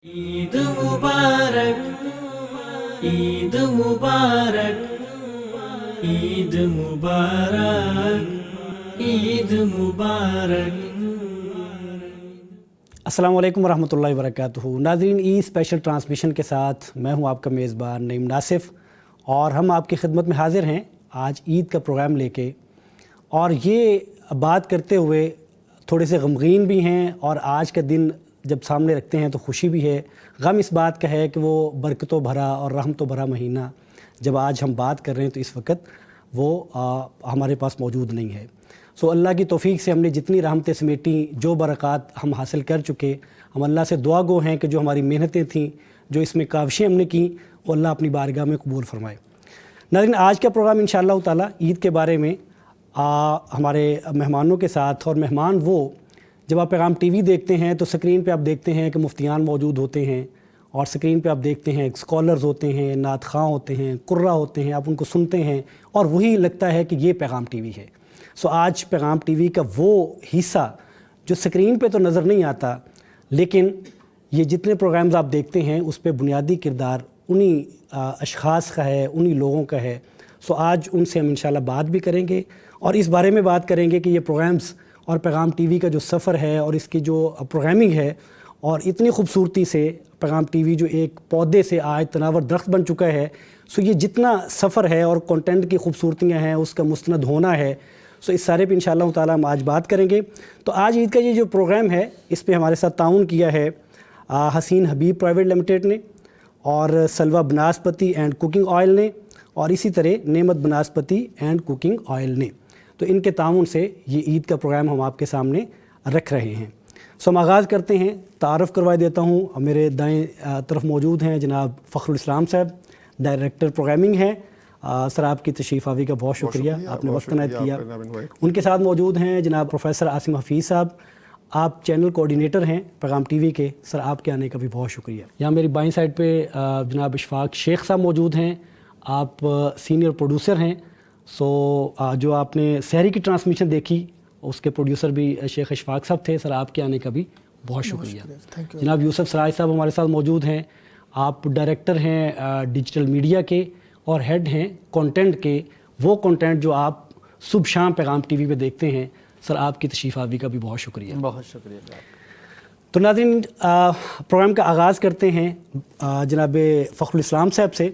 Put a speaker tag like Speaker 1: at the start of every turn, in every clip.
Speaker 1: عید مبارک، عید مبارک، عید مبارک، عید مبارک۔
Speaker 2: السلام علیکم ورحمۃ اللہ وبرکاتہ۔ ناظرین، ای اسپیشل ٹرانسمیشن کے ساتھ میں ہوں آپ کا میزبان نعیم ناصف، اور ہم آپ کی خدمت میں حاضر ہیں آج عید کا پروگرام لے کے، اور یہ بات کرتے ہوئے تھوڑے سے غمگین بھی ہیں، اور آج کا دن جب سامنے رکھتے ہیں تو خوشی بھی ہے۔ غم اس بات کا ہے کہ وہ برکتوں بھرا اور رحمتوں بھرا مہینہ جب آج ہم بات کر رہے ہیں تو اس وقت وہ ہمارے پاس موجود نہیں ہے۔ سو اللہ کی توفیق سے ہم نے جتنی رحمتیں سمیٹیں، جو برکات ہم حاصل کر چکے، ہم اللہ سے دعا گو ہیں کہ جو ہماری محنتیں تھیں، جو اس میں کاوشیں ہم نے کیں، وہ اللہ اپنی بارگاہ میں قبول فرمائے۔ ناظرین، آج کا پروگرام انشاءاللہ تعالی عید کے بارے میں ہمارے مہمانوں کے ساتھ، اور مہمان وہ جب آپ پیغام ٹی وی دیکھتے ہیں تو سکرین پہ آپ دیکھتے ہیں کہ مفتیان موجود ہوتے ہیں، اور سکرین پہ آپ دیکھتے ہیں اسکالرز ہوتے ہیں، نعت خواں ہوتے ہیں، قرہ ہوتے ہیں، آپ ان کو سنتے ہیں اور وہی لگتا ہے کہ یہ پیغام ٹی وی ہے۔ سو آج پیغام ٹی وی کا وہ حصہ جو سکرین پہ تو نظر نہیں آتا، لیکن یہ جتنے پروگرامز آپ دیکھتے ہیں اس پہ بنیادی کردار انہی اشخاص کا ہے، انہی لوگوں کا ہے۔ سو آج ان سے ہم انشاءاللہ بات بھی کریں گے، اور اس بارے میں بات کریں گے کہ یہ پروگرامز اور پیغام ٹی وی کا جو سفر ہے اور اس کی جو پروگرامنگ ہے، اور اتنی خوبصورتی سے پیغام ٹی وی جو ایک پودے سے آج تناور درخت بن چکا ہے، سو یہ جتنا سفر ہے اور کنٹینٹ کی خوبصورتیاں ہیں، اس کا مستند ہونا ہے، سو اس سارے پہ انشاءاللہ تعالیٰ ہم آج بات کریں گے۔ تو آج عید کا یہ جو پروگرام ہے، اس پہ ہمارے ساتھ تعاون کیا ہے حسین حبیب پرائیویٹ لمیٹڈ نے، اور سلوہ بناسپتی اینڈ کوکنگ آئل نے، اور اسی طرح نعمت بناسپتی اینڈ کوکنگ آئل نے۔ تو ان کے تعاون سے یہ عید کا پروگرام ہم آپ کے سامنے رکھ رہے ہیں۔ سو ہم آغاز کرتے ہیں، تعارف کروا دیتا ہوں۔ میرے دائیں طرف موجود ہیں جناب فخر الاسلام صاحب، ڈائریکٹر پروگرامنگ ہیں۔ سر، آپ کی تشریف آوری کا بہت شکریہ، آپ نے وقت عنایت کیا۔ ان کے ساتھ موجود ہیں جناب پروفیسر عاصم حفیظ صاحب، آپ چینل کوآرڈینیٹر ہیں پیغام ٹی وی کے۔ سر، آپ کے آنے کا بھی بہت شکریہ۔ یہاں میری بائیں سائڈ پہ جناب اشفاق شیخ صاحب موجود ہیں، آپ سینئر پروڈیوسر ہیں۔ سو جو آپ نے سحری کی ٹرانسمیشن دیکھی، اس کے پروڈیوسر بھی شیخ اشفاق صاحب تھے۔ سر، آپ کے آنے کا بھی بہت شکریہ۔ جناب یوسف سراج صاحب ہمارے ساتھ موجود ہیں، آپ ڈائریکٹر ہیں ڈیجیٹل میڈیا کے، اور ہیڈ ہیں کنٹینٹ کے، وہ کنٹینٹ جو آپ صبح شام پیغام ٹی وی پہ دیکھتے ہیں۔ سر، آپ کی تشریف آوری کا بھی بہت شکریہ۔
Speaker 3: بہت شکریہ۔
Speaker 2: تو ناظرین، پروگرام کا آغاز کرتے ہیں جناب فخر الاسلام صاحب سے۔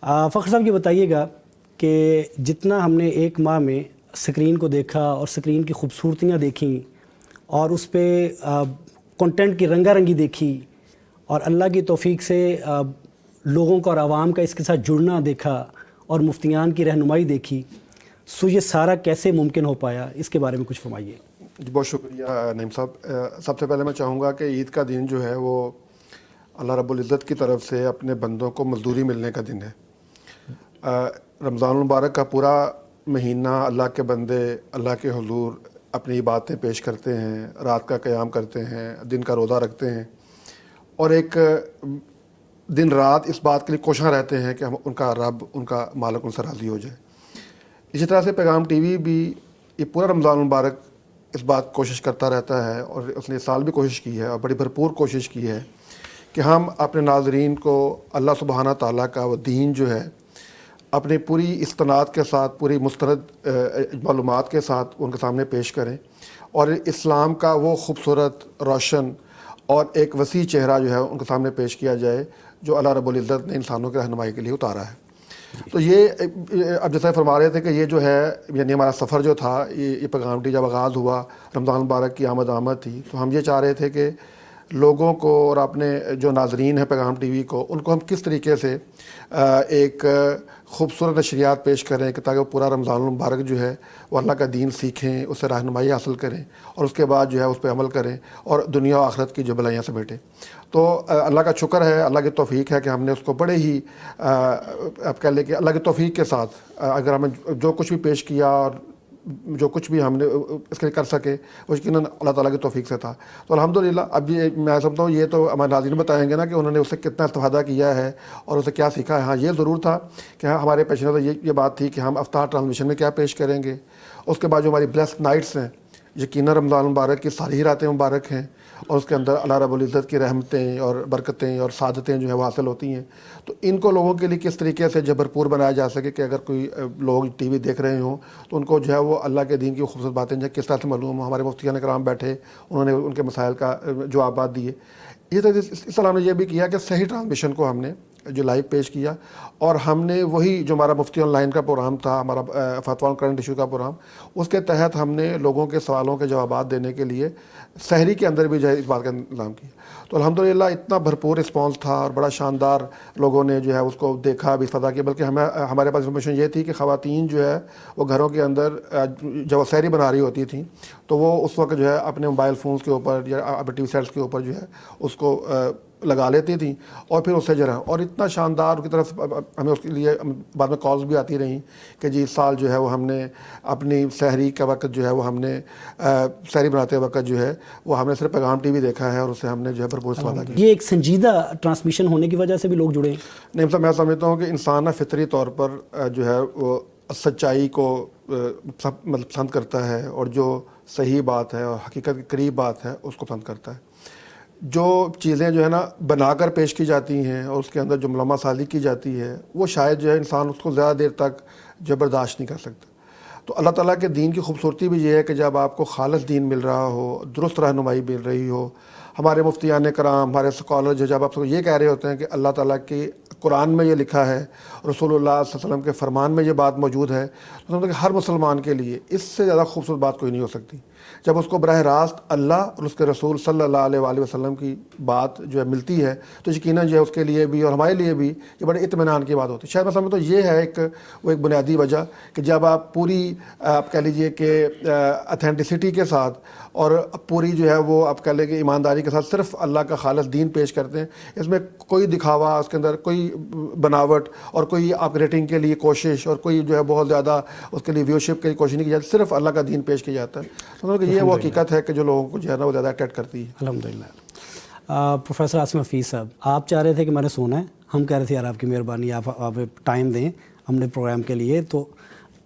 Speaker 2: فخر صاحب، یہ بتائیے گا کہ جتنا ہم نے ایک ماہ میں سکرین کو دیکھا اور سکرین کی خوبصورتیاں دیکھیں، اور اس پہ کنٹینٹ کی رنگا رنگی دیکھی، اور اللہ کی توفیق سے لوگوں کا اور عوام کا اس کے ساتھ جڑنا دیکھا، اور مفتیان کی رہنمائی دیکھی، سو یہ سارا کیسے ممکن ہو پایا؟ اس کے بارے میں کچھ فرمائیے۔
Speaker 3: جی، بہت شکریہ نعیم صاحب۔ سب سے پہلے میں چاہوں گا کہ عید کا دن جو ہے وہ اللہ رب العزت کی طرف سے اپنے بندوں کو مزدوری ملنے کا دن ہے۔ رمضان المبارک کا پورا مہینہ اللہ کے بندے اللہ کے حضور اپنی باتیں پیش کرتے ہیں، رات کا قیام کرتے ہیں، دن کا روزہ رکھتے ہیں، اور ایک دن رات اس بات کے لیے کوشاں رہتے ہیں کہ ہم ان کا رب، ان کا مالک ان سے راضی ہو جائے۔ اسی طرح سے پیغام ٹی وی بھی یہ پورا رمضان المبارک اس بات کوشش کرتا رہتا ہے، اور اس نے اس سال بھی کوشش کی ہے، اور بڑی بھرپور کوشش کی ہے کہ ہم اپنے ناظرین کو اللہ سبحانہ تعالیٰ کا وہ دین جو ہے اپنی پوری استناد کے ساتھ، پوری مستند معلومات کے ساتھ ان کے سامنے پیش کریں، اور اسلام کا وہ خوبصورت، روشن اور ایک وسیع چہرہ جو ہے ان کے سامنے پیش کیا جائے جو اللہ رب العزت نے انسانوں کی رہنمائی کے لیے اتارا ہے۔ تو یہ اب جیسا فرما رہے تھے کہ یہ جو ہے، یعنی ہمارا سفر جو تھا، یہ پیغام ٹی جب آغاز ہوا، رمضان مبارک کی آمد تھی، تو ہم یہ چاہ رہے تھے کہ لوگوں کو اور اپنے جو ناظرین ہیں پیغام ٹی وی کو، ان کو ہم کس طریقے سے ایک خوبصورت نشریات پیش کریں کہ تاکہ وہ پورا رمضان المبارک جو ہے وہ اللہ کا دین سیکھیں، اس سے رہنمائی حاصل کریں، اور اس کے بعد جو ہے اس پہ عمل کریں، اور دنیا و آخرت کی جو بھلائیاں سمیٹیں۔ تو اللہ کا شکر ہے، اللہ کی توفیق ہے کہ ہم نے اس کو بڑے ہی آپ کہہ لیں کہ اللہ کی توفیق کے ساتھ اگر ہمیں جو کچھ بھی پیش کیا اور جو کچھ بھی ہم نے اس کے لیے کر سکے، وہ یقیناً اللہ تعالیٰ کی توفیق سے تھا۔ تو الحمدللہ اب یہ میں سمجھتا ہوں یہ تو ہمارے ناظرین بتائیں گے نا کہ انہوں نے اس سے کتنا استفادہ کیا ہے اور اسے کیا سیکھا ہے۔ ہاں، یہ ضرور تھا کہ ہمارے پیش نظر یہ بات تھی کہ ہم افطار ٹرانسمیشن میں کیا پیش کریں گے۔ اس کے بعد جو ہماری بلیسڈ نائٹس ہیں، یقیناً رمضان مبارک کی ساری ہی راتیں مبارک ہیں، اور اس کے اندر اللہ رب العزت کی رحمتیں اور برکتیں اور سعادتیں جو ہے وہ حاصل ہوتی ہیں. تو ان کو لوگوں کے لیے کس طریقے سے جو بھرپور بنایا جا سکے کہ اگر کوئی لوگ ٹی وی دیکھ رہے ہوں تو ان کو جو ہے وہ اللہ کے دین کی خوبصورت باتیں جو کس طرح سے معلوم ہو. ہمارے مفتیان کرام بیٹھے, انہوں نے ان کے مسائل کا جوابات دیے. اس طرح ہم نے یہ بھی کیا کہ صحیح ٹرانسمیشن کو ہم نے جو لائیو پیش کیا, اور ہم نے وہی جو ہمارا مفتی آن لائن کا پروگرام تھا, ہمارا فتویٰ آن کرنٹ ایشو کا پروگرام, اس کے تحت ہم نے لوگوں کے سوالوں کے جوابات دینے کے لیے سحری کے اندر بھی جو ہے اس بات کا انتظام کیا. تو الحمدللہ اتنا بھرپور رسپانس تھا اور بڑا شاندار لوگوں نے جو ہے اس کو دیکھا بھی, فضا کیا. بلکہ ہمارے پاس انفارمیشن یہ تھی کہ خواتین جو ہے وہ گھروں کے اندر جب وہ سحری بنا رہی ہوتی تھیں تو وہ اس وقت جو ہے اپنے موبائل فونز کے اوپر یا ٹی وی سیٹس کے اوپر جو ہے اس کو لگا لیتی تھیں اور پھر اس سے جو ہے, اور اتنا شاندار کی طرف ہمیں اس کے لیے بعد میں کالز بھی آتی رہیں کہ جی اس سال جو ہے وہ ہم نے اپنی سحری کا وقت جو ہے وہ ہم نے سحری بناتے وقت جو ہے وہ ہم نے صرف پیغام ٹی وی دیکھا ہے اور اس سے ہم نے جو ہے بھرپور استفادہ کیا.
Speaker 2: یہ ایک سنجیدہ ٹرانسمیشن ہونے کی وجہ سے بھی لوگ جڑے ہیں.
Speaker 3: نہیں صاحب, میں سمجھتا ہوں کہ انسان فطری طور پر جو ہے وہ سچائی کو مطلب پسند کرتا ہے, اور جو صحیح بات ہے اور حقیقت کے قریب بات ہے اس کو پسند کرتا ہے. جو چیزیں جو ہے نا بنا کر پیش کی جاتی ہیں اور اس کے اندر جو ملامہ سازی کی جاتی ہے وہ شاید جو ہے انسان اس کو زیادہ دیر تک جو برداشت نہیں کر سکتا. تو اللہ تعالیٰ کے دین کی خوبصورتی بھی یہ ہے کہ جب آپ کو خالص دین مل رہا ہو, درست رہنمائی مل رہی ہو. ہمارے مفتیان کرام, ہمارے اسکالر جو جب آپ کو یہ کہہ رہے ہوتے ہیں کہ اللہ تعالیٰ کی قرآن میں یہ لکھا ہے, رسول اللہ صلی اللہ علیہ وسلم کے فرمان میں یہ بات موجود ہے, تو سمجھتے کہ ہر مسلمان کے لیے اس سے زیادہ خوبصورت بات کوئی نہیں ہو سکتی. جب اس کو براہ راست اللہ اور اس کے رسول صلی اللہ علیہ وآلہ وسلم کی بات جو ہے ملتی ہے تو یقیناً جو ہے اس کے لیے بھی اور ہمارے لیے بھی یہ بڑے اطمینان کی بات ہوتی ہے. شاید میں سمجھتا ہوں یہ ہے ایک بنیادی وجہ کہ جب آپ پوری آپ کہہ لیجئے کہ اتھینٹسٹی کے ساتھ اور پوری جو ہے وہ آپ کہہ لیں کہ ایمانداری کے ساتھ صرف اللہ کا خالص دین پیش کرتے ہیں, اس میں کوئی دکھاوا, اس کے اندر کوئی بناوٹ اور کوئی آپ ریٹنگ کے لیے کوشش اور کوئی جو ہے بہت زیادہ اس کے لیے ویوشپ کے لیے کوشش نہیں کی جاتی, صرف اللہ کا دین پیش کیا جاتا ہے. تو یہ وہ حقیقت ہے کہ جو لوگوں کو جو ہے نا وہ زیادہ اٹریکٹ کرتی ہے.
Speaker 2: الحمدللہ. پروفیسر عاصم حفیظ صاحب, آپ چاہ رہے تھے کہ میں نے سونا ہے, ہم کہہ رہے تھے یار آپ کی مہربانی, آپ ٹائم دیں ہم نے پروگرام کے لیے. تو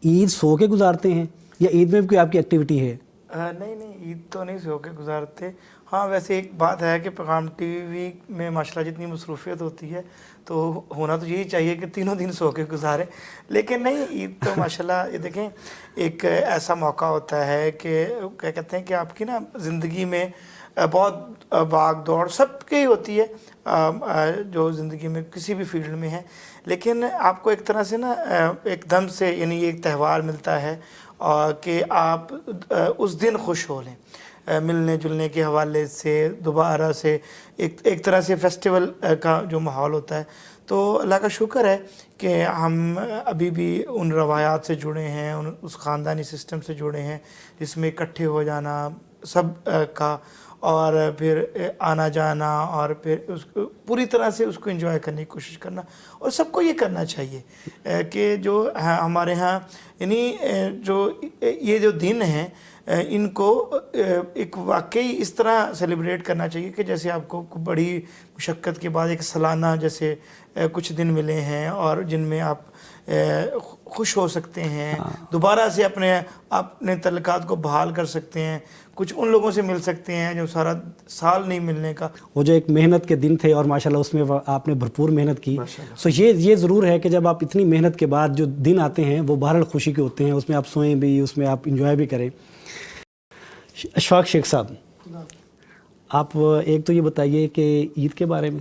Speaker 2: عید سو کے گزارتے ہیں یا عید میں بھی کوئی آپ کی ایکٹیویٹی ہے؟
Speaker 4: نہیں, عید تو نہیں سو کے گزارتے. ہاں ویسے ایک بات ہے کہ پیغام ٹی وی میں ماشاءاللہ جتنی مصروفیت ہوتی ہے تو ہونا تو یہی چاہیے کہ تینوں دن سو کے گزارے, لیکن نہیں, عید تو ماشاءاللہ یہ دیکھیں ایک ایسا موقع ہوتا ہے کہ کیا کہتے ہیں کہ آپ کی نا زندگی میں بہت بھاگ دوڑ سب کی ہوتی ہے جو زندگی میں کسی بھی فیلڈ میں ہے, لیکن آپ کو ایک طرح سے نا ایک دم سے یعنی ایک تہوار ملتا ہے کہ آپ اس دن خوش ہو لیں, ملنے جلنے کے حوالے سے دوبارہ سے ایک طرح سے فیسٹیول کا جو ماحول ہوتا ہے. تو اللہ کا شکر ہے کہ ہم ابھی بھی ان روایات سے جڑے ہیں, اس خاندانی سسٹم سے جڑے ہیں جس میں اکٹھے ہو جانا سب کا, اور پھر آنا جانا, اور پھر اس کو پوری طرح سے اس کو انجوائے کرنے کی کوشش کرنا. اور سب کو یہ کرنا چاہیے کہ جو ہمارے ہاں یعنی جو یہ جو دن ہیں ان کو ایک واقعی اس طرح سیلیبریٹ کرنا چاہیے کہ جیسے آپ کو بڑی مشقت کے بعد ایک سالانہ جیسے کچھ دن ملے ہیں اور جن میں آپ خوش ہو سکتے ہیں, دوبارہ سے اپنے تعلقات کو بحال کر سکتے ہیں, کچھ ان لوگوں سے مل سکتے ہیں جو سارا سال نہیں ملنے کا.
Speaker 2: وہ جو ایک محنت کے دن تھے اور ماشاءاللہ اس میں آپ نے بھرپور محنت کی. سو یہ ضرور ہے کہ جب آپ اتنی محنت کے بعد جو دن آتے ہیں وہ بہرحال خوشی کے ہوتے ہیں, اس میں آپ سوئیں بھی, اس میں آپ انجوائے بھی کریں. اشفاق شیخ صاحب, آپ ایک تو یہ بتائیے کہ عید کے بارے میں,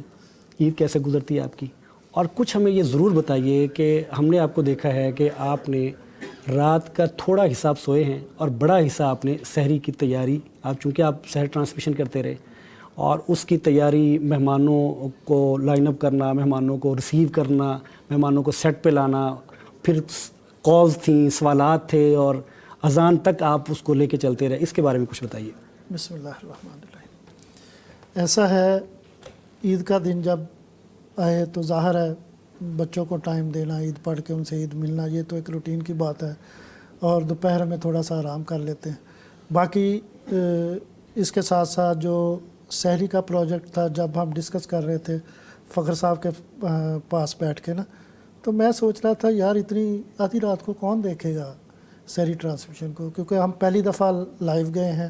Speaker 2: عید کیسے گزرتی ہے آپ کی, اور کچھ ہمیں یہ ضرور بتائیے کہ ہم نے آپ کو دیکھا ہے کہ آپ نے رات کا تھوڑا حصہ آپ سوئے ہیں اور بڑا حصہ آپ نے سحری کی تیاری, آپ چونکہ آپ سحر ٹرانسمیشن کرتے رہے, اور اس کی تیاری, مہمانوں کو لائن اپ کرنا, مہمانوں کو ریسیو کرنا, مہمانوں کو سیٹ پہ لانا, پھر کالز تھیں, سوالات تھے, اور اذان تک آپ اس کو لے کے چلتے رہے. اس کے بارے میں کچھ بتائیے.
Speaker 5: بسم اللہ الرحمن الرحیم. ایسا ہے عید کا دن جب آئے تو ظاہر ہے بچوں کو ٹائم دینا, عید پڑھ کے ان سے عید ملنا, یہ تو ایک روٹین کی بات ہے, اور دوپہر میں تھوڑا سا آرام کر لیتے ہیں. باقی اس کے ساتھ ساتھ جو سحری کا پروجیکٹ تھا, جب ہم ڈسکس کر رہے تھے فخر صاحب کے پاس بیٹھ کے نا, تو میں سوچ رہا تھا یار اتنی آدھی رات کو کون دیکھے گا سحری ٹرانسمیشن کو, کیونکہ ہم پہلی دفعہ لائیو گئے ہیں,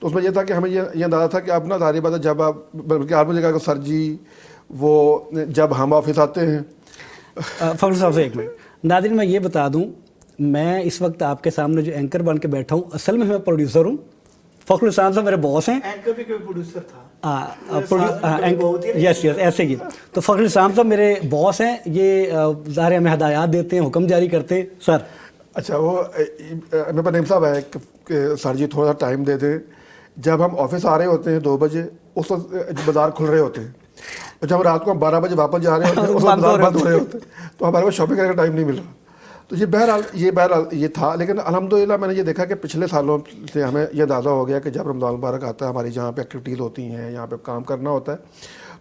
Speaker 3: تو اس میں یہ تھا کہ ہمیں یہ اندازہ تھا کہ اب نا ظاہر بات ہے جب آپ بلکہ آپ مجھے کہا کہ سر جی وہ جب ہم آفس آتے ہیں
Speaker 2: فخر صاحب سے ایک منٹ ناظرین میں یہ بتا دوں میں اس وقت آپ کے سامنے جو اینکر بن کے بیٹھا ہوں اصل میں پروڈیوسر ہوں. فخر الاسلام صاحب میرے باس ہیں.
Speaker 4: اینکر بھی کوئی پروڈیوسر تھا.
Speaker 2: یس ایسے ہی. تو فخر الاسلام صاحب میرے باس ہیں, یہ ظاہر ہمیں ہدایات دیتے ہیں, حکم جاری کرتے ہیں. سر
Speaker 3: اچھا وہ میرے پاس نعیم صاحب ہے کہ سر جی تھوڑا سا ٹائم دے دیں, جب ہم آفس آ رہے ہوتے ہیں 2 بجے اس وقت بازار کھل رہے ہوتے ہیں, اور جب رات کو ہم 12 بجے واپس جا رہے ہوتے ہیں اس وقت بازار بند ہو رہے ہوتے ہیں, تو ہمارے پاس شاپنگ کرنے کا ٹائم نہیں مل رہا. تو یہ بہرحال یہ تھا. لیکن الحمدللہ میں نے یہ دیکھا کہ پچھلے سالوں سے ہمیں یہ اندازہ ہو گیا کہ جب رمضان مبارک آتا ہے ہماری جہاں پہ ایکٹیویٹیز ہوتی ہیں, یہاں پہ کام کرنا ہوتا ہے,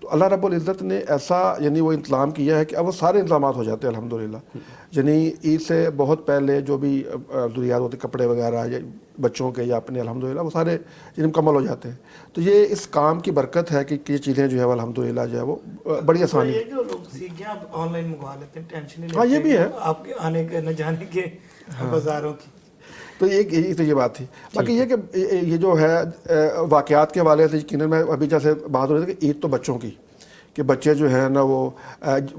Speaker 3: تو اللہ رب العزت نے ایسا یعنی وہ انتظام کیا ہے کہ اب وہ سارے انتظامات ہو جاتے ہیں الحمدللہ. یعنی عید سے بہت پہلے جو بھی ضروریات ہوتے کپڑے وغیرہ یا بچوں کے یا اپنے الحمدللہ وہ سارے یعنی مکمل ہو جاتے ہیں. تو یہ اس کام کی برکت ہے کہ یہ چیزیں جو ہے وہ الحمدللہ جو ہے وہ بڑی آسانی.
Speaker 4: یہ جو لوگ سیکھ گئے آپ آن لائن منگوا لیتے ہیں, ٹینشن نہیں لیتے.
Speaker 3: ہاں یہ بھی ہے
Speaker 4: آپ کے آنے کے نہ جانے کے بازاروں کی.
Speaker 3: تو یہ بات تھی. باقی یہ کہ یہ جو ہے واقعات کے حوالے سے یقیناً میں ابھی جیسے بات ہو رہی تھی کہ عید تو بچوں کی, کہ بچے جو ہیں نا وہ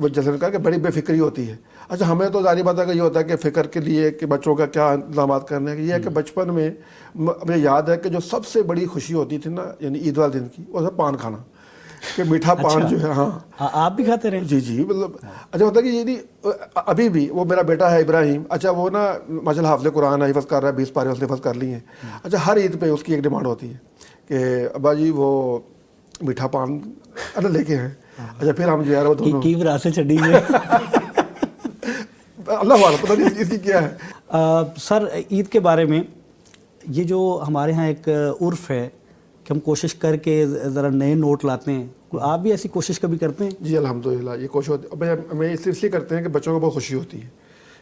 Speaker 3: جیسے نے کہا کہ بڑی بے فکری ہوتی ہے. اچھا ہمیں تو ظاہری بات ہے کہ یہ ہوتا ہے کہ فکر کے لیے کہ بچوں کا کیا انتظامات کرنے ہیں. یہ ہے کہ بچپن میں مجھے یاد ہے کہ جو سب سے بڑی خوشی ہوتی تھی نا یعنی عید والے دن کی, وہ ہے پان کھانا, کہ میٹھا پان جو ہے. ہاں
Speaker 2: آپ بھی کھاتے رہے؟
Speaker 3: جی مطلب اچھا ہوتا ہے کہ یہ نہیں ابھی بھی وہ میرا بیٹا ہے ابراہیم, اچھا وہ نا ماشاء اللہ حافظ قرآن حفظ کر رہا ہے, 20 پارے اس نے حفظ کر لی ہیں. اچھا ہر عید پہ اس کی ایک ڈیمانڈ ہوتی ہے کہ ابا جی وہ میٹھا پان لے کے ہیں. اچھا پھر ہم جو ہے وہ دونوں
Speaker 2: کی وراثت چڑھی ہے
Speaker 3: اللہ والا پتہ نہیں اس کی کیا ہے.
Speaker 2: سر عید کے بارے میں یہ جو ہمارے ہاں ایک عرف ہے کہ ہم کوشش کر کے ذرا نئے نوٹ لاتے ہیں, آپ بھی ایسی کوشش کبھی کرتے ہیں؟
Speaker 3: جی الحمدللہ یہ کوشش ہوتی ہے. ہمیں اس لیے کرتے ہیں کہ بچوں کو بہت خوشی ہوتی ہے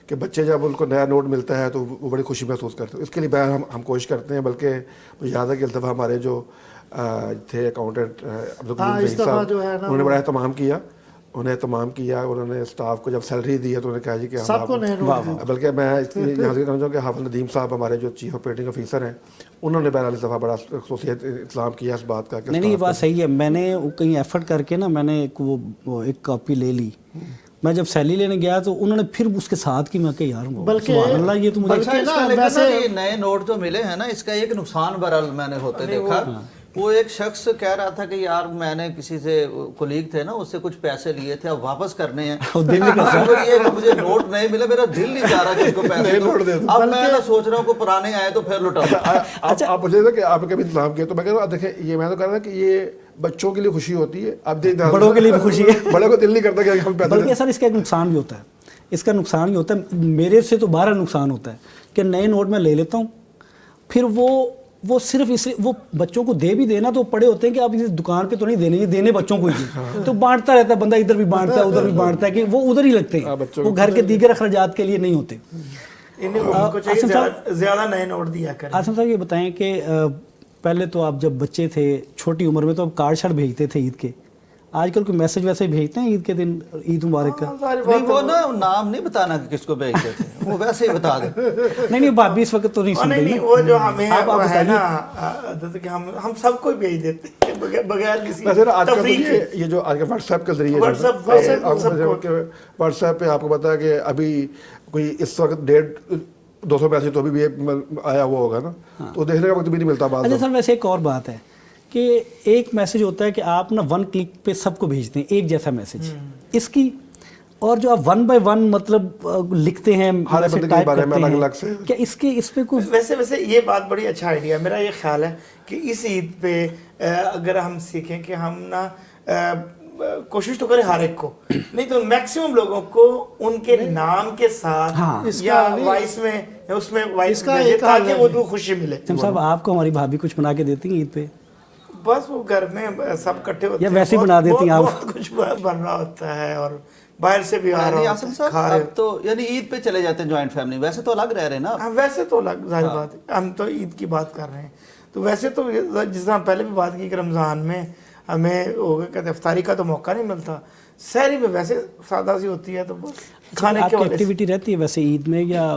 Speaker 3: کہ بچے جب ان کو نیا نوٹ ملتا ہے تو وہ بڑی خوشی محسوس کرتے ہیں. اس کے لیے بہر ہم کوشش کرتے ہیں. بلکہ مجھے یاد ہے کہ اس دفعہ ہمارے جو تھے اکاؤنٹنٹ عبدالقیوم صاحب, انہوں نے بڑا اہتمام کیا. انہوں نے اسٹاف کو جب سیلری دی ہے تو انہوں نے کہا جی کہ
Speaker 5: سب کو نہیں نوٹ دیا.
Speaker 3: بلکہ میں یہاں سے کہنا چاہوں کہ حافظ ندیم صاحب ہمارے جو چیف آپریٹنگ آفیسر ہیں, انہوں نے بہرحال اس دفعہ بڑا خصوصیت اطلاع کیا اس بات کا.
Speaker 2: نہیں یہ بات صحیح ہے. میں نے کہیں ایفرٹ کر کے نا میں نے ایک کاپی لے لی. میں جب سیلی لینے گیا تو انہوں نے پھر اس کے ساتھ کی, میں کہ یار سبحان اللہ یہ تو مجھے
Speaker 6: نئے نوٹ جو ملے ہیں نا اس کا ایک نقصان بہرحال میں نے ہوتے دیکھا. وہ ایک شخص کہہ رہا تھا کہ یار میں نے کسی سے کولیگ تھے نا اس سے کچھ پیسے لیے تھے اب واپس کرنے ہیں, مجھے نوٹ نہیں ملے, میرا دل نہیں چاہ رہا کہ اس کو پیسے دو. اب میں سوچ رہا ہوں کہ پرانے آئے تو پھر لوٹا.
Speaker 3: اچھا آپ پوچھ رہے تھے کہ آپ نے کبھی انتظام کیا, تو میں کہہ رہا ہوں دیکھیں یہ میں تو کہہ رہا کہ یہ بچوں کے لیے خوشی ہوتی ہے, اب
Speaker 2: بڑوں کے لیے بھی خوشی ہے,
Speaker 3: بڑوں کو دل نہیں کرتا کہ ہم پیسے.
Speaker 2: بلکہ سر اس کا ایک نقصان بھی ہوتا ہے. اس کا نقصان یہ ہوتا ہے, میرے سے تو 12 نقصان ہوتا ہے کہ نئے نوٹ میں لے لیتا ہوں, پھر وہ صرف اس وہ بچوں کو دے بھی دینا تو پڑے ہوتے ہیں کہ آپ اس دکان پہ تو نہیں دینے, یہ دینے بچوں کو ہی, تو بانٹتا رہتا ہے بندہ, ادھر بھی بانٹتا ہے ادھر بھی بانٹتا ہے, کہ وہ ادھر ہی لگتے ہیں, وہ گھر کے دیگر اخراجات کے لیے نہیں ہوتے.
Speaker 4: زیادہ نئے نوٹ دیا کریں.
Speaker 2: آسم صاحب یہ بتائیں کہ پہلے تو آپ جب بچے تھے چھوٹی عمر میں تو آپ کارڈ شارڈ بھیجتے تھے عید کے, آج کل کوئی میسج ویسے بھیجتے ہیں عید کے دن, عید مبارک کا؟
Speaker 6: نہیں وہ نا نام نہیں بتانا کہ کس کو بھیجتے تھے, وہ ویسے ہی بتا دیں.
Speaker 2: نہیں بھابھی اس وقت تو نہیں سن رہی.
Speaker 4: وہ جو ہمیں ہے نا عادت کہ ہم سب کو بھیج دیتے ہیں بغیر کسی
Speaker 3: تفریق کے. یہ جو آج کے واٹس ایپ کے ذریعے واٹس ایپ پہ آپ کو پتا ہے کہ ابھی کوئی اس وقت 150-200 پیسے تو ابھی بھی آیا ہوا ہوگا نا, تو دیکھنے کا وقت بھی نہیں ملتا.
Speaker 2: اچھا سر ویسے ایک اور بات ہے کہ ایک میسج ہوتا ہے کہ آپ نا 1 کلک پہ سب کو بھیجتے ہیں ایک جیسا میسج, اس کی, اور جو آپ 1 بائی 1 مطلب لکھتے ہیں
Speaker 3: ہر بندے کے بارے میں الگ الگ سے,
Speaker 2: کیا اس پہ کوئی
Speaker 4: ویسے یہ بات بڑی اچھا آئیڈیا ہے. میرا یہ خیال ہے کہ اس عید پہ اگر ہم سیکھیں کہ ہم نا کوشش تو کریں ہر ایک کو, نہیں تو میکسیمم لوگوں کو ان کے نام کے ساتھ یا وائس میں اس میں وائس تاکہ وہ خوشی ملے.
Speaker 2: صاحب آپ کو ہماری بھابھی کچھ بنا کے دیتی ہیں عید پہ؟
Speaker 4: بس وہ گھر میں سب اکٹھے ہوتے
Speaker 2: ہیں, یا ویسے بنا دیتی ہیں آپ؟
Speaker 4: بہت کچھ بن رہا ہوتا ہے اور باہر سے بھی آ رہا
Speaker 6: ہوتا ہے. تو یعنی عید پہ چلے جاتے ہیں جوائنٹ فیملی, ویسے تو الگ رہ رہے ہیں نا.
Speaker 4: ویسے تو الگ, ظاہر بات ہے, ہم تو عید کی بات کر رہے ہیں. تو ویسے تو جس طرح پہلے بھی بات کی کہ رمضان میں ہمیں کہتے افطاری کا تو موقع نہیں ملتا, سحری میں ویسے سادہ سی ہوتی ہے, تو بس کھانے کے
Speaker 2: ایکٹیویٹی رہتی ہے ویسے عید میں, یا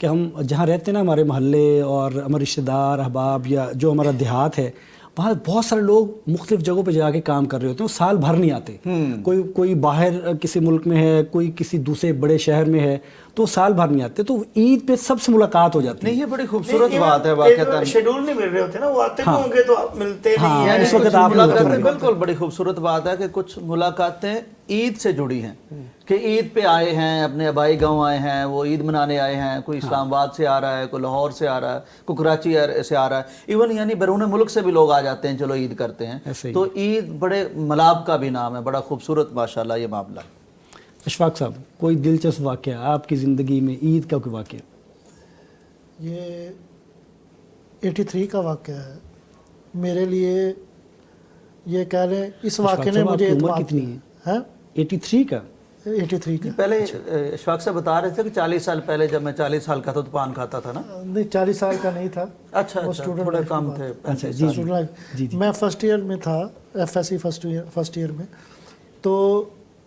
Speaker 2: کہ ہم جہاں رہتے ہیں نا ہمارے محلے اور ہمارے رشتہ دار احباب یا جو ہمارا دیہات ہے وہاں بہت سارے لوگ مختلف جگہوں پہ جا کے کام کر رہے ہوتے ہیں، وہ سال بھر نہیں آتے. کوئی باہر کسی ملک میں ہے، کوئی کسی دوسرے بڑے شہر میں ہے، تو سال بھر نہیں آتے، تو عید پہ سب سے ملاقات ہو جاتی ہے.
Speaker 6: نہیں یہ بڑی خوبصورت بات ہے واقعہ.
Speaker 4: شیڈول نہیں مل رہے ہوتے نا، وہ آتے بھی ہوں گے تو آپ ملتے نہیں ہیں.
Speaker 2: اس وقت آپ
Speaker 6: بالکل بڑی خوبصورت بات ہے کہ کچھ ملاقاتیں عید سے جڑی ہیں، کہ عید پہ آئے ہیں، اپنے آبائی گاؤں آئے ہیں، وہ عید منانے آئے ہیں، کوئی اسلام آباد سے آ رہا ہے، کوئی لاہور سے آ رہا ہے، کوئی کراچی سے آ رہا ہے، ایون یعنی بیرون ملک سے بھی لوگ آ جاتے ہیں، چلو عید کرتے ہیں. تو عید بڑے ملاب کا بھی نام ہے، بڑا خوبصورت ماشاءاللہ یہ معاملہ.
Speaker 2: اشفاق صاحب کوئی دلچسپ واقعہ آپ کی زندگی میں عید کا کوئی واقعہ؟
Speaker 5: یہ 83 کا واقعہ ہے میرے لیے. یہ کہہ لیں اس واقعے نے مجھے
Speaker 2: عمر کتنی ہے؟ 83 کا.
Speaker 5: 83 کا
Speaker 6: پہلے اشفاق سے بتا رہے تھے کہ 40 سال پہلے جب میں 40 سال کا تھا تو پان کھاتا تھا نا.
Speaker 5: نہیں 40 سال کا نہیں تھا.
Speaker 6: اچھا تھوڑے کم تھے.
Speaker 5: میں فرسٹ ایئر میں تھا، F S C first year میں. تو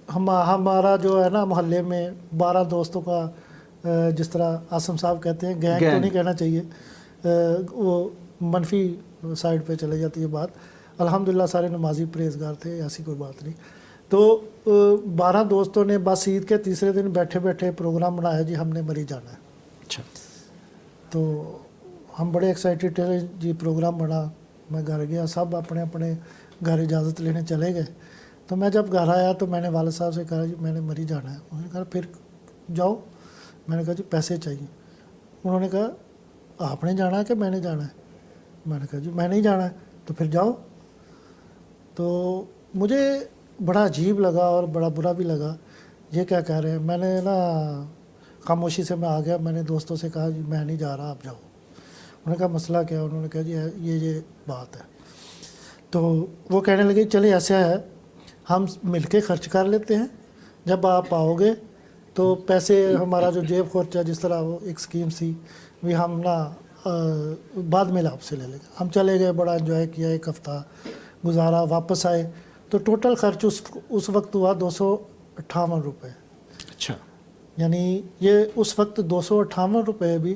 Speaker 5: ہمارا جو ہے نا محلے میں 12 دوستوں کا جس طرح آسم صاحب کہتے ہیں گینگ تو نہیں کہنا چاہیے، وہ منفی سائڈ پہ چلے جاتی ہے بات. الحمدللہ سارے نمازی پرہیزگار تھے، ایسی کوئی بات نہیں. تو 12 دوستوں نے بس عید کے تیسرے دن بیٹھے بیٹھے پروگرام بنایا جی ہم نے مری جانا ہے.
Speaker 2: اچھا.
Speaker 5: تو ہم بڑے ایکسائٹیڈ تھے جی، پروگرام بنا. میں گھر گیا، سب اپنے اپنے گھر اجازت لینے چلے گئے. تو میں جب گھر آیا تو میں نے والد صاحب سے کہا جی میں نے مری جانا ہے. انہوں نے کہا پھر جاؤ. میں نے کہا جی پیسے چاہیے. انہوں نے کہا آپ نے جانا ہے کہ میں نے جانا ہے؟ میں نے کہا جی میں نہیں جانا ہے. تو پھر جاؤ. تو مجھے بڑا عجیب لگا اور بڑا برا بھی لگا، یہ کیا کہہ رہے ہیں. میں نے نا خاموشی سے میں آ گیا. میں نے دوستوں سے کہا جی میں نہیں جا رہا، آپ جاؤ. انہوں نے کہا مسئلہ کیا؟ انہوں نے کہا جی یہ بات ہے. تو وہ کہنے لگے چلے ایسا ہے ہم مل کے خرچ کر لیتے ہیں، جب آپ آؤ گے تو پیسے ہمارا جو جیب خرچہ جس طرح وہ ایک اسکیم تھی بھی ہم نا بعد میں آپ سے لے لیں گے. ہم چلے گئے، بڑا انجوائے کیا، ایک ہفتہ گزارا. واپس آئے تو ٹوٹل خرچ اس وقت ہوا 258 روپے.
Speaker 2: اچھا.
Speaker 5: یعنی یہ اس وقت 258 روپے بھی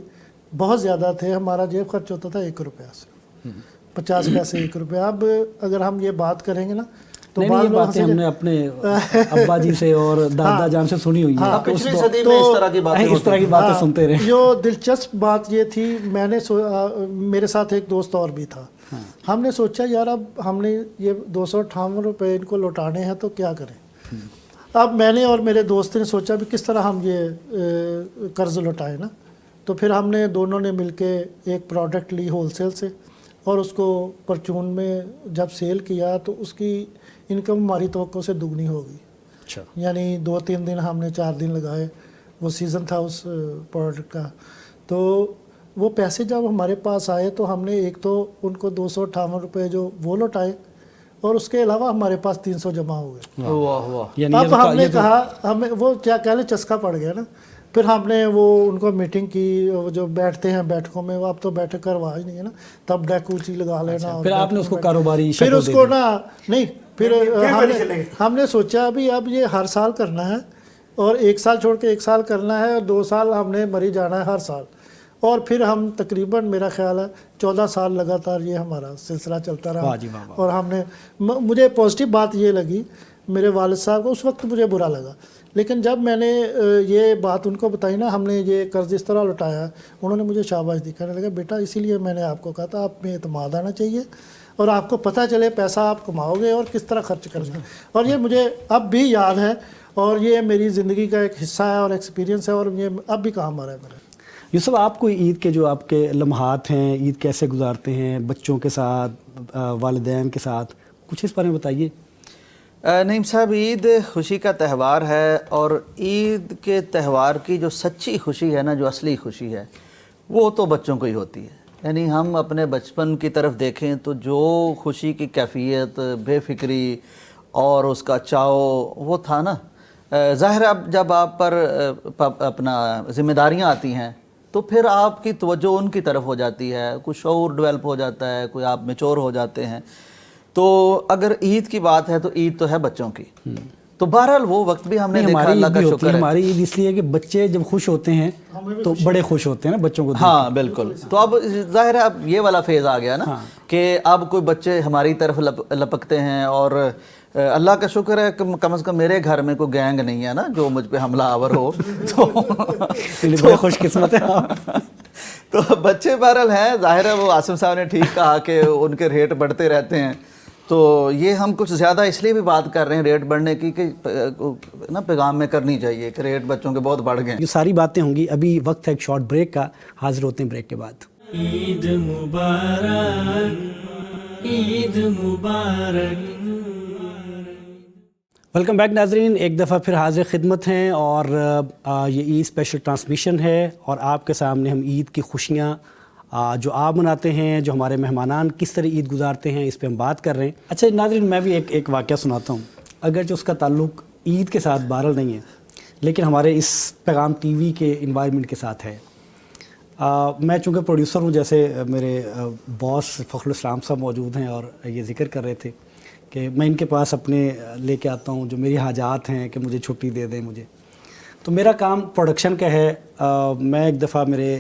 Speaker 5: بہت زیادہ تھے. ہمارا جیب خرچ ہوتا تھا 1 روپیہ سے 50 پیسے 1 روپیہ. اب اگر ہم یہ بات کریں گے نا تو
Speaker 2: یہ باتیں ہم نے اپنے ابا جی سے اور دادا جان سے سنی ہوئی ہیں.
Speaker 6: پچھلی صدی میں اس طرح کی
Speaker 2: باتیں سنتے رہے.
Speaker 5: جو دلچسپ بات یہ تھی، میں نے میرے ساتھ ایک دوست اور بھی تھا. ہم نے سوچا یار اب ہم نے یہ 258 روپے ان کو لوٹانے ہیں تو کیا کریں. اب میں نے اور میرے دوست نے سوچا بھی کس طرح ہم یہ قرض لوٹائیں نا. تو پھر ہم نے دونوں نے مل کے ایک پروڈکٹ لی ہول سیل سے اور اس کو پرچون میں جب سیل کیا تو اس کی انکم ہماری توقع سے دگنی ہو گئی.
Speaker 2: اچھا.
Speaker 5: یعنی 2-3 دن ہم نے 4 دن لگائے، وہ سیزن تھا اس پروڈکٹ کا. تو وہ پیسے جب ہمارے پاس آئے تو ہم نے ایک تو ان کو 258 روپے جو وہ لوٹائے اور اس کے علاوہ ہمارے پاس 300 جمع ہو گئے. اب ہم نے کہا ہمیں وہ کیا کہہ لیں چسکا پڑ گیا نا. پھر ہم نے وہ ان کو میٹنگ کی، جو بیٹھتے ہیں بیٹھکوں میں، اب تو بیٹھک کا رواج نہیں ہے نا، تب ڈیکوچی لگا لینا.
Speaker 2: پھر آپ نے اس کو کاروباری
Speaker 5: پھر اس کو نا نہیں پھر ہم نے سوچا ابھی اب یہ ہر سال کرنا ہے اور 1 سال چھوڑ کے 1 سال کرنا ہے اور 2 سال ہم نے مری جانا ہے ہر سال. اور پھر ہم تقریباً میرا خیال ہے 14 سال لگاتار یہ ہمارا سلسلہ چلتا رہا. اور ہم نے مجھے پازیٹیو بات یہ لگی میرے والد صاحب کو، اس وقت مجھے برا لگا لیکن جب میں نے یہ بات ان کو بتائی نا ہم نے یہ قرض اس طرح لوٹایا، انہوں نے مجھے شاباش دی. کہنے لگا بیٹا اسی لیے میں نے آپ کو کہا تھا آپ میں اعتماد آنا چاہیے اور آپ کو پتہ چلے پیسہ آپ کماؤ گے اور کس طرح خرچ کرنا. اور یہ مجھے اب بھی یاد ہے اور یہ میری زندگی کا ایک حصہ ہے اور ایکسپیرینس ہے اور یہ اب بھی کام آ رہا ہے میرا.
Speaker 2: یوسف آپ کو عید کے جو آپ کے لمحات ہیں، عید کیسے گزارتے ہیں بچوں کے ساتھ، والدین کے ساتھ، کچھ اس بارے میں بتائیے.
Speaker 6: نعیم صاحب عید خوشی کا تہوار ہے اور عید کے تہوار کی جو سچی خوشی ہے نا، جو اصلی خوشی ہے وہ تو بچوں کو ہی ہوتی ہے. یعنی ہم اپنے بچپن کی طرف دیکھیں تو جو خوشی کی کیفیت، بے فکری اور اس کا چاؤ وہ تھا نا. ظاہر اب جب آپ پر اپنا ذمہ داریاں آتی ہیں تو پھر آپ کی توجہ ان کی طرف ہو جاتی ہے، کوئی شعور ڈیولپ ہو جاتا ہے، کوئی آپ میچور ہو جاتے ہیں. تو اگر عید کی بات ہے تو عید تو ہے بچوں کی. تو بہرحال وہ وقت بھی ہم نے دیکھا, اللہ کا شکر ہے.
Speaker 2: ہماری عید اس لیے کہ بچے جب خوش ہوتے ہیں تو بڑے خوش ہوتے ہیں نا بچوں کو دیکھ
Speaker 6: ہاں بالکل. تو اب ظاہر ہے اب یہ والا فیز آ گیا نا کہ اب کوئی بچے ہماری طرف لپکتے ہیں, اور اللہ کا شکر ہے کہ کم از کم میرے گھر میں کوئی گینگ نہیں ہے نا جو مجھ پہ حملہ آور ہو.
Speaker 2: بڑے خوش قسمت ہیں.
Speaker 6: تو بچے بہرحال ہیں, ظاہر ہے وہ عاصم صاحب نے ٹھیک کہا کہ ان کے ریٹ بڑھتے رہتے ہیں. تو یہ ہم کچھ زیادہ اس لیے بھی بات کر رہے ہیں ریٹ بڑھنے کی کہ نا پیغام میں کرنی چاہیے کہ ریٹ بچوں کے بہت بڑھ گئے.
Speaker 2: یہ ساری باتیں ہوں گی. ابھی وقت ہے ایک شارٹ بریک کا, حاضر ہوتے ہیں بریک کے بعد.
Speaker 1: عید مبارک, عید مبارک.
Speaker 2: ویلکم بیک ناظرین, ایک دفعہ پھر حاضر خدمت ہیں, اور یہ عید اسپیشل ٹرانسمیشن ہے, اور آپ کے سامنے ہم عید کی خوشیاں جو آپ مناتے ہیں, جو ہمارے مہمانان کس طرح عید گزارتے ہیں, اس پہ ہم بات کر رہے ہیں. اچھا ناظرین, میں بھی ایک واقعہ سناتا ہوں, اگرچہ اس کا تعلق عید کے ساتھ بہرحال نہیں ہے, لیکن ہمارے اس پیغام ٹی وی کے انوائرمنٹ کے ساتھ ہے. میں چونکہ پروڈیوسر ہوں, جیسے میرے باس فخر الاسلام صاحب موجود ہیں, اور یہ ذکر کر رہے تھے کہ میں ان کے پاس اپنے لے کے آتا ہوں جو میری حاجات ہیں کہ مجھے چھٹی دے دیں مجھے. تو میرا کام پروڈکشن کا ہے. میں ایک دفعہ میرے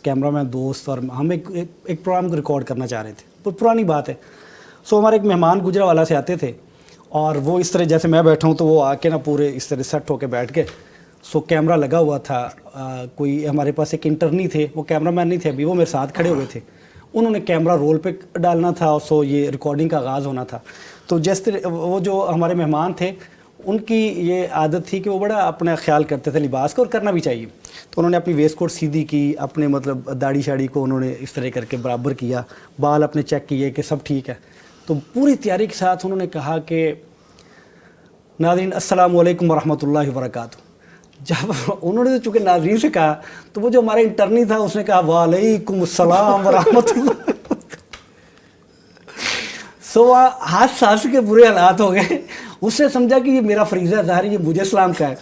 Speaker 2: کیمرہ مین دوست اور ہم ایک پروگرام کو ریکارڈ کرنا چاہ رہے تھے, پرانی بات ہے. سو ہمارے ایک مہمان گجرانوالہ سے آتے تھے, اور وہ اس طرح جیسے میں بیٹھا ہوں تو وہ آ کے نا پورے اس طرح سیٹ ہو کے بیٹھ کے. سو کیمرہ لگا ہوا تھا, کوئی ہمارے پاس ایک انٹرنی تھے, وہ کیمرہ مین نہیں تھے ابھی, وہ میرے ساتھ کھڑے ہوئے تھے. انہوں نے کیمرہ رول پہ ڈالنا تھا, سو یہ ریکارڈنگ کا آغاز ہونا تھا. تو جس طرح وہ جو ہمارے مہمان تھے ان کی یہ عادت تھی کہ وہ بڑا اپنا خیال کرتے تھے لباس کا, اور کرنا بھی چاہیے. تو انہوں نے اپنی ویسٹ کوٹ سیدھی کی, اپنے مطلب داڑھی شاڑی کو انہوں نے اس طرح کر کے برابر کیا, بال اپنے چیک کیے کہ سب ٹھیک ہے. تو پوری تیاری کے ساتھ انہوں نے کہا کہ ناظرین السلام علیکم ورحمۃ اللہ وبرکاتہ. جب انہوں نے چونکہ ناظرین سے کہا تو وہ جو ہمارا انٹرنی تھا اس نے کہا وعلیکم السلام ورحمۃ اللہ. سو ہاتھ سانس کے برے حالات ہو گئے. اس نے سمجھا کہ یہ میرا فریضہ ہے, ظاہر یہ مجھے اسلام کا ہے.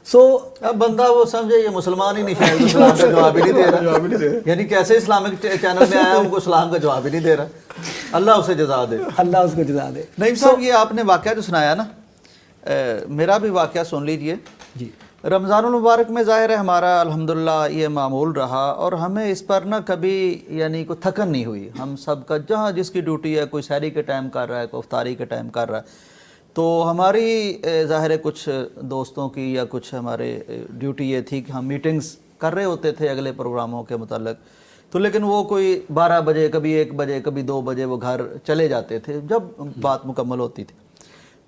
Speaker 2: سو
Speaker 6: اب بندہ وہ سمجھے یہ مسلمان ہی نہیں, شاید اسلام کا جواب ہی نہیں دے رہا. یعنی کیسے اسلامک چینل میں آیا ان کو اسلام کا جواب ہی نہیں دے رہا. اللہ اسے جزا دے,
Speaker 2: اللہ اس کو جزا دے.
Speaker 6: نعیم صاحب یہ آپ نے واقعہ جو سنایا نا, میرا بھی واقعہ سن لیجئے.
Speaker 2: جی,
Speaker 6: رمضان المبارک میں ظاہر ہے ہمارا الحمدللہ یہ معمول رہا, اور ہمیں اس پر نہ کبھی یعنی کوئی تھکن نہیں ہوئی. ہم سب کا جہاں جس کی ڈیوٹی ہے, کوئی سحری کے ٹائم کر رہا ہے, کوئی افطاری کے ٹائم کر رہا ہے. تو ہماری ظاہر ہے کچھ دوستوں کی یا کچھ ہمارے ڈیوٹی یہ تھی کہ ہم میٹنگز کر رہے ہوتے تھے اگلے پروگراموں کے متعلق. تو لیکن وہ کوئی 12 بجے, کبھی 1 بجے, کبھی 2 بجے وہ گھر چلے جاتے تھے جب بات مکمل ہوتی تھی.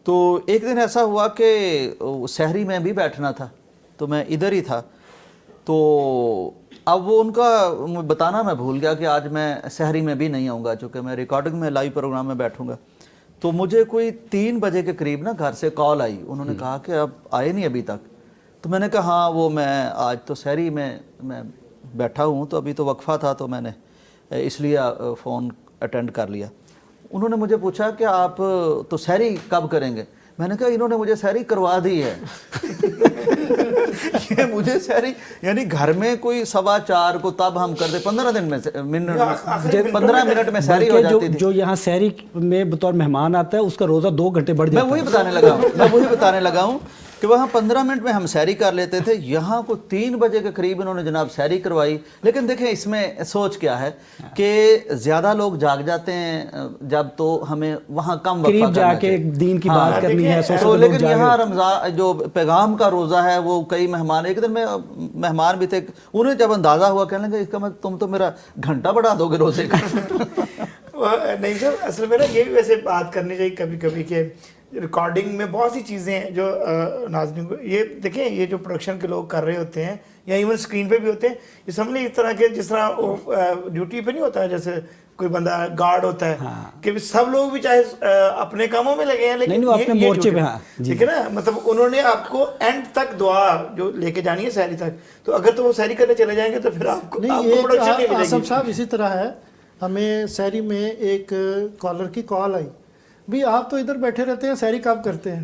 Speaker 6: تو ایک دن ایسا ہوا کہ سحری میں بھی بیٹھنا تھا, تو میں ادھر ہی تھا. تو اب وہ ان کا بتانا میں بھول گیا کہ آج میں سحری میں بھی نہیں آؤں گا, چونکہ میں ریکارڈنگ میں لائیو پروگرام میں بیٹھوں گا. تو مجھے کوئی 3 بجے کے قریب نا گھر سے کال آئی. انہوں نے کہا کہ اب آئے نہیں ابھی تک. تو میں نے کہا ہاں وہ میں آج تو سحری میں بیٹھا ہوں, تو ابھی تو وقفہ تھا تو میں نے اس لیے فون اٹینڈ کر لیا. انہوں نے مجھے پوچھا کہ آپ تو سحری کب کریں گے. میں نے کہا انہوں نے مجھے سحری کروا دی ہے. یہ مجھے سحری یعنی گھر میں کوئی 4:15 کو تب ہم کرتے 15 دن میں 15 منٹ میں سحری ہو جاتی تھی.
Speaker 2: جو یہاں سحری میں بطور مہمان آتا ہے اس کا روزہ 2 گھنٹے بڑھ جاتا ہے.
Speaker 6: میں وہی بتانے لگا ہوں کہ وہاں 15 منٹ میں ہم سحری کر لیتے تھے, یہاں کو 3 بجے کے قریب انہوں نے جناب سحری کروائی. لیکن دیکھیں اس میں سوچ کیا ہے کہ زیادہ لوگ جاگ جاتے ہیں جب, تو ہمیں وہاں کم وقفہ
Speaker 2: قریب جا کے دین کی بات کرنی ہے.
Speaker 6: تو لیکن یہاں رمضان جو پیغام کا روزہ ہے وہ کئی مہمان, ایک دن میں مہمان بھی تھے, انہیں جب اندازہ ہوا کہنے لگے اس کا مطلب تم تو میرا گھنٹہ بڑھا دو گے روزے کا.
Speaker 4: نہیں سر, اصل میں نا یہ بھی ویسے بات کرنی چاہیے کبھی کبھی کہ ریکارڈنگ میں بہت سی چیزیں ہیں جو ناظرین کو یہ دیکھیں, یہ جو پروڈکشن کے لوگ کر رہے ہوتے ہیں یا ایون اسکرین پہ بھی ہوتے ہیں, یہ سمجھ لیں اس طرح کے جس طرح ڈیوٹی پہ نہیں ہوتا ہے, جیسے کوئی بندہ گارڈ ہوتا ہے کہ سب لوگ بھی چاہے اپنے کاموں میں لگے ہیں لیکن
Speaker 2: اپنے مورچے پہ.
Speaker 4: ٹھیک ہے نا, مطلب انہوں نے آپ کو اینڈ تک دعا جو لے کے جانی ہے سحری تک, تو اگر تو وہ سحری کرنے چلے جائیں گے تو پھر آپ کو پروڈکشن نہیں ملے گی.
Speaker 5: آصف صاحب اسی طرح ہے, ہمیں سحری میں ایک کالر کی کال آئی, بھی آپ تو ادھر بیٹھے رہتے ہیں سحری کب کرتے ہیں.